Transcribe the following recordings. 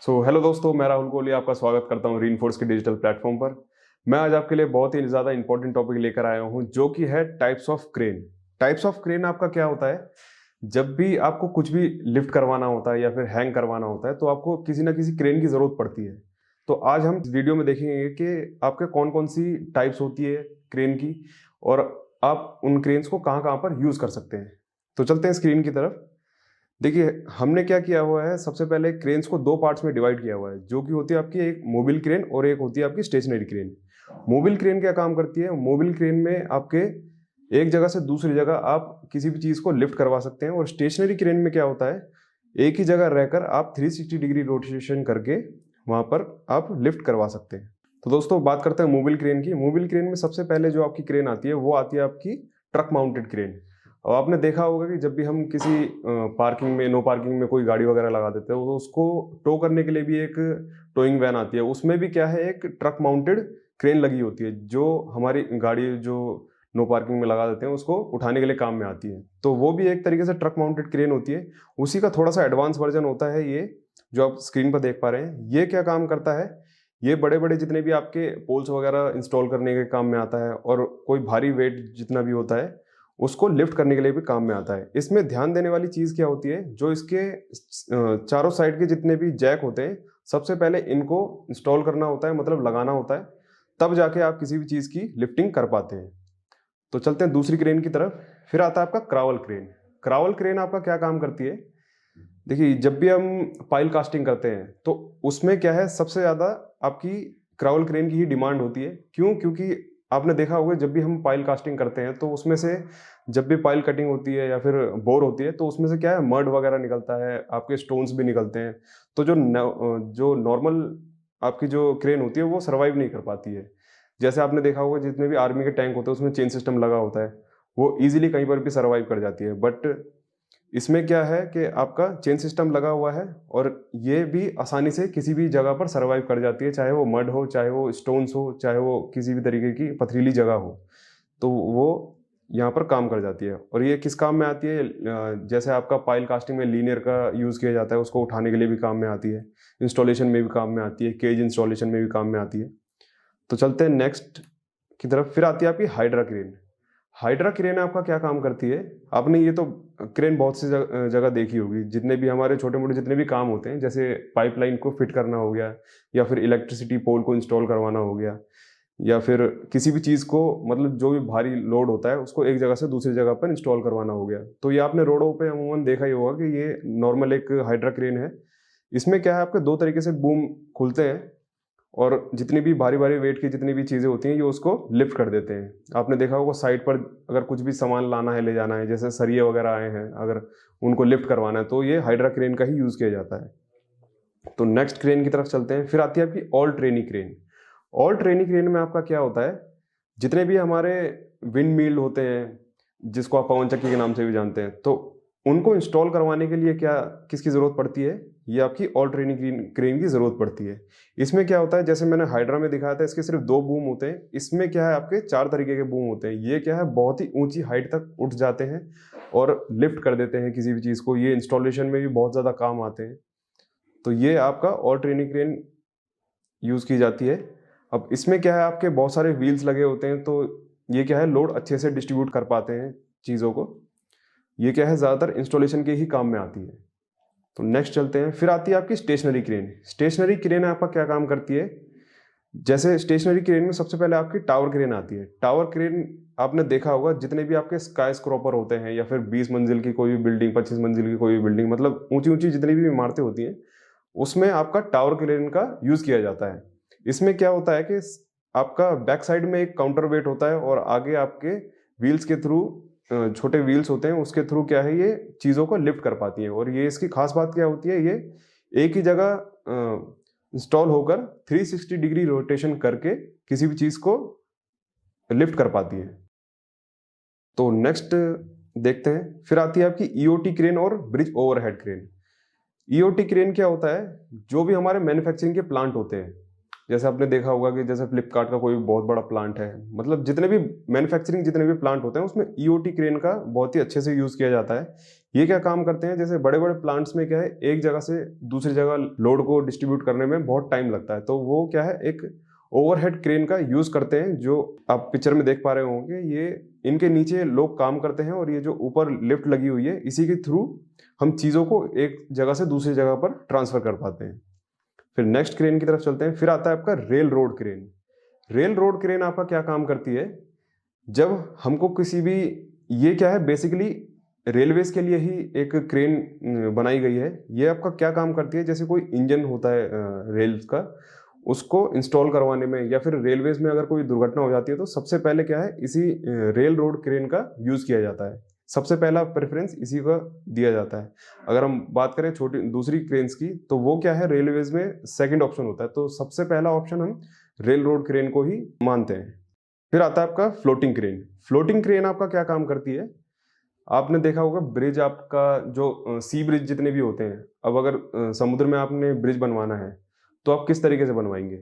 Hello दोस्तों, मैं राहुल कोहली आपका स्वागत करता हूं रीइंफोर्स के डिजिटल प्लेटफॉर्म पर। मैं आज आपके लिए बहुत ही ज़्यादा इंपॉर्टेंट टॉपिक लेकर आया हूं, जो कि है types of crane. Types of crane आपका क्या होता है? जब भी आपको कुछ भी लिफ्ट करवाना होता है या फिर हैंग करवाना होता है, तो आपको किसी ना किसी क्रेन की ज़रूरत पड़ती है। तो आज हम इस वीडियो में देखेंगे कि आपके कौन-कौन सी टाइप्स होती है क्रेन की, और आप उन क्रेन्स को कहाँ-कहाँ पर यूज़ कर सकते हैं। तो चलते हैं स्क्रीन की तरफ। देखिए, हमने क्या किया हुआ है, सबसे पहले क्रेन्स को 2 पार्ट्स में डिवाइड किया हुआ है, जो कि होती है आपकी एक मोबिल क्रेन और एक होती है आपकी स्टेशनरी क्रेन। मोबिल क्रेन क्या काम करती है? मोबिल क्रेन में आपके एक जगह से दूसरी जगह आप किसी भी चीज़ को लिफ्ट करवा सकते हैं, और स्टेशनरी क्रेन में क्या होता है, एक ही जगह रहकर आप 360 डिग्री रोटेशन करके वहाँ पर आप लिफ्ट करवा सकते हैं। तो दोस्तों, बात करते हैं मोबिल क्रेन की। मोबिल क्रेन में सबसे पहले जो आपकी क्रेन आती है, वो आती है आपकी ट्रक माउंटेड क्रेन। और आपने देखा होगा कि जब भी हम किसी पार्किंग में, नो पार्किंग में कोई गाड़ी वगैरह लगा देते हैं, तो उसको टो करने के लिए भी एक टोइंग वैन आती है। उसमें भी क्या है, एक ट्रक माउंटेड क्रेन लगी होती है, जो हमारी गाड़ी जो नो पार्किंग में लगा देते हैं, उसको उठाने के लिए काम में आती है। तो वो भी एक तरीके से ट्रक माउंटेड क्रेन होती है। उसी का थोड़ा सा एडवांस वर्जन होता है ये, जो आप स्क्रीन पर देख पा रहे हैं। ये क्या काम करता है, ये बड़े-बड़े जितने भी आपके पोल्स वगैरह इंस्टॉल करने के काम में आता है, और कोई भारी वेट जितना भी होता है, उसको लिफ्ट करने के लिए भी काम में आता है। इसमें ध्यान देने वाली चीज़ क्या होती है, जो इसके चारों साइड के जितने भी जैक होते हैं, सबसे पहले इनको इंस्टॉल करना होता है, मतलब लगाना होता है, तब जाके आप किसी भी चीज़ की लिफ्टिंग कर पाते हैं। तो चलते हैं दूसरी क्रेन की तरफ। फिर आता है आपका क्रावल क्रेन। क्रावल क्रेन आपका क्या काम करती है? देखिए, जब भी हम पाइल कास्टिंग करते हैं, तो उसमें क्या है, सबसे ज़्यादा आपकी क्राउल क्रेन की ही डिमांड होती है। क्यों? क्योंकि आपने देखा होगा, जब भी हम पाइल कास्टिंग करते हैं, तो उसमें से जब भी पाइल कटिंग होती है या फिर बोर होती है, तो उसमें से क्या है, मड वगैरह निकलता है, आपके स्टोन्स भी निकलते हैं। तो जो नॉर्मल आपकी जो क्रेन होती है, वो सर्वाइव नहीं कर पाती है। जैसे आपने देखा होगा, जितने भी आर्मी के टैंक होते हैं, उसमें चेन सिस्टम लगा होता है, वो ईज़िली कहीं पर भी सर्वाइव कर जाती है। बट इसमें क्या है कि आपका चेन सिस्टम लगा हुआ है, और ये भी आसानी से किसी भी जगह पर सर्वाइव कर जाती है, चाहे वो मड हो, चाहे वो स्टोन्स हो, चाहे वो किसी भी तरीके की पथरीली जगह हो। तो वो यहाँ पर काम कर जाती है। और ये किस काम में आती है? जैसे आपका पाइल कास्टिंग में लीनियर का यूज़ किया जाता है, उसको उठाने के लिए भी काम में आती है, इंस्टॉलेशन में भी काम में आती है, केज इंस्टॉलेशन में भी काम में आती है। तो चलते हैं नेक्स्ट की तरफ। फिर आती है आपकी हाइड्रा क्रेन। हाइड्रा क्रेन आपका क्या काम करती है? आपने ये तो क्रेन बहुत सी जगह देखी होगी। जितने भी हमारे छोटे-मोटे जितने भी काम होते हैं, जैसे पाइपलाइन को फिट करना हो गया, या फिर इलेक्ट्रिसिटी पोल को इंस्टॉल करवाना हो गया, या फिर किसी भी चीज़ को, मतलब जो भी भारी लोड होता है, उसको एक जगह से दूसरी जगह पर इंस्टॉल करवाना हो गया। तो ये आपने रोडों पे अमूमन देखा ही होगा कि ये नॉर्मल एक हाइड्रा क्रेन है। इसमें क्या है, आपके 2 तरीके से बूम खुलते हैं, और जितनी भी भारी-भारी वेट की जितनी भी चीज़ें होती हैं, ये उसको लिफ्ट कर देते हैं। आपने देखा होगा, साइड पर अगर कुछ भी सामान लाना है, ले जाना है, जैसे सरिये वगैरह आए हैं, अगर उनको लिफ्ट करवाना है, तो ये हाइड्रा क्रेन का ही यूज़ किया जाता है। तो नेक्स्ट क्रेन की तरफ चलते हैं। फिर आती है आपकी all trainee crane. All trainee crane में आपका क्या होता है, जितने भी हमारे विंड मिल होते हैं, जिसको आप पवन चक्की के नाम से भी जानते हैं, तो उनको इंस्टॉल करवाने के लिए क्या किसकी ज़रूरत पड़ती है? ये आपकी ऑल ट्रेनी क्रेन की ज़रूरत पड़ती है। इसमें क्या होता है, जैसे मैंने हाइड्रा में दिखाया था, इसके सिर्फ 2 बूम होते हैं। इसमें क्या है, आपके 4 तरीके के बूम होते हैं। ये क्या है, बहुत ही ऊँची हाइट तक उठ जाते हैं और लिफ्ट कर देते हैं किसी भी चीज़ को। ये इंस्टॉलेशन में भी बहुत ज़्यादा काम आते हैं। तो ये आपका ऑल ट्रेनी क्रेन यूज़ की जाती है। अब इसमें क्या है, आपके बहुत सारे व्हील्स लगे होते हैं, तो ये क्या है, लोड अच्छे से डिस्ट्रीब्यूट कर पाते हैं चीज़ों को। ये क्या है, ज़्यादातर इंस्टॉलेशन के ही काम में आती है। तो नेक्स्ट चलते हैं। फिर आती है आपकी स्टेशनरी क्रेन। स्टेशनरी क्रेन आपका क्या काम करती है? जैसे स्टेशनरी क्रेन में सबसे पहले आपकी टावर क्रेन आती है। टावर क्रेन आपने देखा होगा, जितने भी आपके स्काई स्क्रॉपर होते हैं, या फिर 20 मंजिल की कोई भी बिल्डिंग, 25 मंजिल की कोई भी बिल्डिंग, मतलब ऊँची-ऊँची जितनी भी इमारतें होती हैं, उसमें आपका टावर क्रेन का यूज़ किया जाता है। इसमें क्या होता है कि आपका बैक साइड में एक काउंटर वेट होता है, और आगे आपके व्हील्स के थ्रू छोटे व्हील्स होते हैं, उसके थ्रू क्या है, ये चीज़ों को लिफ्ट कर पाती हैं। और ये इसकी खास बात क्या होती है, ये एक ही जगह इंस्टॉल होकर 360 डिग्री रोटेशन करके किसी भी चीज़ को लिफ्ट कर पाती है। तो नेक्स्ट देखते हैं। फिर आती है आपकी ईओटी क्रेन और bridge overhead crane. EOT crane क्या होता है, जो भी हमारे मैन्युफैक्चरिंग के प्लांट होते हैं, जैसे आपने देखा होगा कि जैसे फ्लिपकार्ट का कोई बहुत बड़ा प्लांट है, मतलब जितने भी मैन्युफैक्चरिंग जितने भी प्लांट होते हैं, उसमें ईओटी क्रेन का बहुत ही अच्छे से यूज़ किया जाता है। ये क्या काम करते हैं, जैसे बड़े बड़े प्लांट्स में क्या है, एक जगह से दूसरी जगह लोड को डिस्ट्रीब्यूट करने में बहुत टाइम लगता है, तो वो क्या है, एक ओवरहेड क्रेन का यूज करते हैं, जो आप पिक्चर में देख पा रहे होंगे। ये इनके नीचे लोग काम करते हैं और ये जो ऊपर लिफ्ट लगी हुई है, इसी के थ्रू हम चीजों को एक जगह से दूसरी जगह पर ट्रांसफर कर पाते हैं। फिर नेक्स्ट क्रेन की तरफ चलते हैं। फिर आता है आपका rail road crane. Rail road crane आपका क्या काम करती है, जब हमको किसी भी, ये क्या है, बेसिकली रेलवेज के लिए ही एक क्रेन बनाई गई है। ये आपका क्या काम करती है, जैसे कोई इंजन होता है रेल्स का, उसको इंस्टॉल करवाने में, या फिर रेलवेज में अगर कोई दुर्घटना हो जाती है तो सबसे पहले क्या है, इसी रेल रोड क्रेन का यूज किया जाता है। सबसे पहला प्रेफरेंस इसी का दिया जाता है। अगर हम बात करें छोटी दूसरी क्रेन्स की, तो वो क्या है, रेलवेज में सेकंड ऑप्शन होता है, तो सबसे पहला ऑप्शन हम रेल रोड क्रेन को ही मानते हैं। फिर आता है आपका फ्लोटिंग क्रेन। फ्लोटिंग क्रेन आपका क्या काम करती है, आपने देखा होगा ब्रिज आपका, जो सी ब्रिज जितने भी होते हैं, अब अगर समुद्र में आपने ब्रिज बनवाना है तो आप किस तरीके से बनवाएंगे,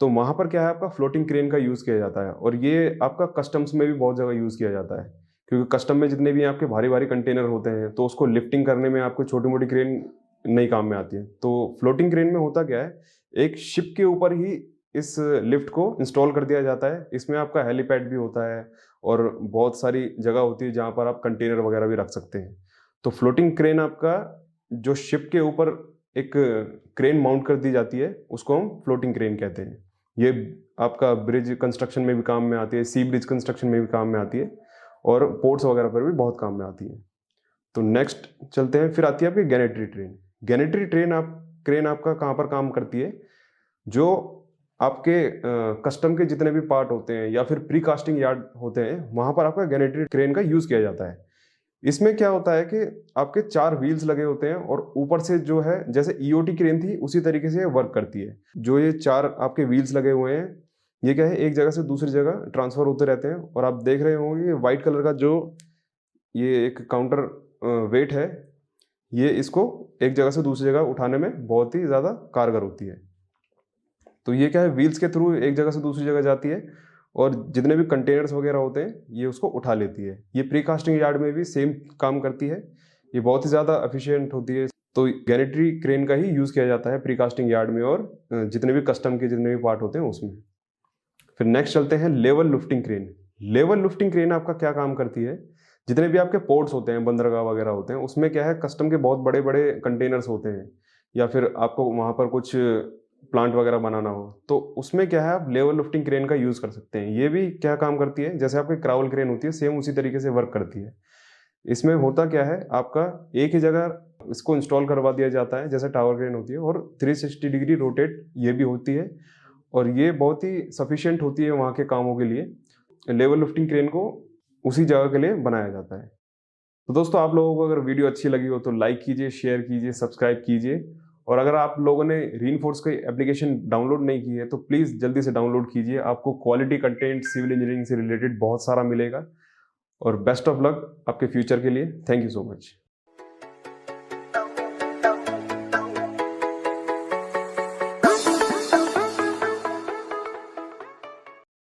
तो वहां पर क्या है, आपका फ्लोटिंग क्रेन का यूज किया जाता है। और ये आपका कस्टम्स में भी बहुत जगह यूज किया जाता है, क्योंकि कस्टम में जितने भी आपके भारी भारी कंटेनर होते हैं, तो उसको लिफ्टिंग करने में आपको छोटी मोटी क्रेन नहीं काम में आती है। तो फ्लोटिंग क्रेन में होता क्या है, एक शिप के ऊपर ही इस लिफ्ट को इंस्टॉल कर दिया जाता है। इसमें आपका हेलीपैड भी होता है और बहुत सारी जगह होती है जहाँ पर आप कंटेनर वगैरह भी रख सकते हैं। तो फ्लोटिंग क्रेन आपका, जो शिप के ऊपर एक क्रेन माउंट कर दी जाती है, उसको हम फ्लोटिंग क्रेन कहते हैं। ये आपका ब्रिज कंस्ट्रक्शन में भी काम में आती है, सी ब्रिज कंस्ट्रक्शन में भी काम में आती है, और पोर्ट्स वगैरह पर भी बहुत काम में आती है। तो नेक्स्ट चलते हैं। फिर आती है आपकी गैनेटरी ट्रेन। गैनेटरी ट्रेन क्रेन आपका कहाँ पर काम करती है, जो आपके कस्टम के जितने भी पार्ट होते हैं या फिर प्री कास्टिंग यार्ड होते हैं, वहां पर आपका गैनेटरी क्रेन का यूज किया जाता है। इसमें क्या होता है कि आपके 4 व्हील्स लगे होते हैं, और ऊपर से जो है, जैसे ईओटी क्रेन थी उसी तरीके से वर्क करती है। जो ये 4 आपके व्हील्स लगे हुए हैं, ये क्या है, एक जगह से दूसरी जगह ट्रांसफर होते रहते हैं। और आप देख रहे होंगे व्हाइट कलर का जो ये एक काउंटर वेट है, ये इसको एक जगह से दूसरी जगह उठाने में बहुत ही ज़्यादा कारगर होती है। तो ये क्या है, व्हील्स के थ्रू एक जगह से दूसरी जगह जाती है, और जितने भी कंटेनर्स वगैरह होते हैं ये उसको उठा लेती है। ये प्री कास्टिंग यार्ड में भी सेम काम करती है। ये बहुत ही ज़्यादा एफिशिएंट होती है। तो गैनेटरी क्रेन का ही यूज़ किया जाता है प्री कास्टिंग यार्ड में, और जितने भी कस्टम के जितने भी पार्ट होते हैं उसमें। फिर नेक्स्ट चलते हैं level lifting crane. Level lifting crane आपका क्या काम करती है, जितने भी आपके पोर्ट्स होते हैं, बंदरगाह वगैरह होते हैं, उसमें क्या है, कस्टम के बहुत बड़े बड़े कंटेनर्स होते हैं, या फिर आपको वहाँ पर कुछ प्लांट वगैरह बनाना हो, तो उसमें क्या है, आप लेवल लिफ्टिंग क्रेन का यूज़ कर सकते हैं। ये भी क्या काम करती है, जैसे आपकी क्राउल क्रेन होती है, सेम उसी तरीके से वर्क करती है। इसमें होता क्या है, आपका एक ही जगह इसको इंस्टॉल करवा दिया जाता है, जैसे टावर क्रेन होती है, और 360 डिग्री रोटेट ये भी होती है, और ये बहुत ही सफिशिएंट होती है वहाँ के कामों के लिए। लेवल लिफ्टिंग क्रेन को उसी जगह के लिए बनाया जाता है। तो दोस्तों, आप लोगों को अगर वीडियो अच्छी लगी हो तो लाइक कीजिए, शेयर कीजिए, सब्सक्राइब कीजिए। और अगर आप लोगों ने रीइंफोर्स की एप्लीकेशन डाउनलोड नहीं की है तो प्लीज़ जल्दी से डाउनलोड कीजिए। आपको क्वालिटी कंटेंट सिविल इंजीनियरिंग से रिलेटेड बहुत सारा मिलेगा। और बेस्ट ऑफ लक आपके फ्यूचर के लिए। Thank you so much.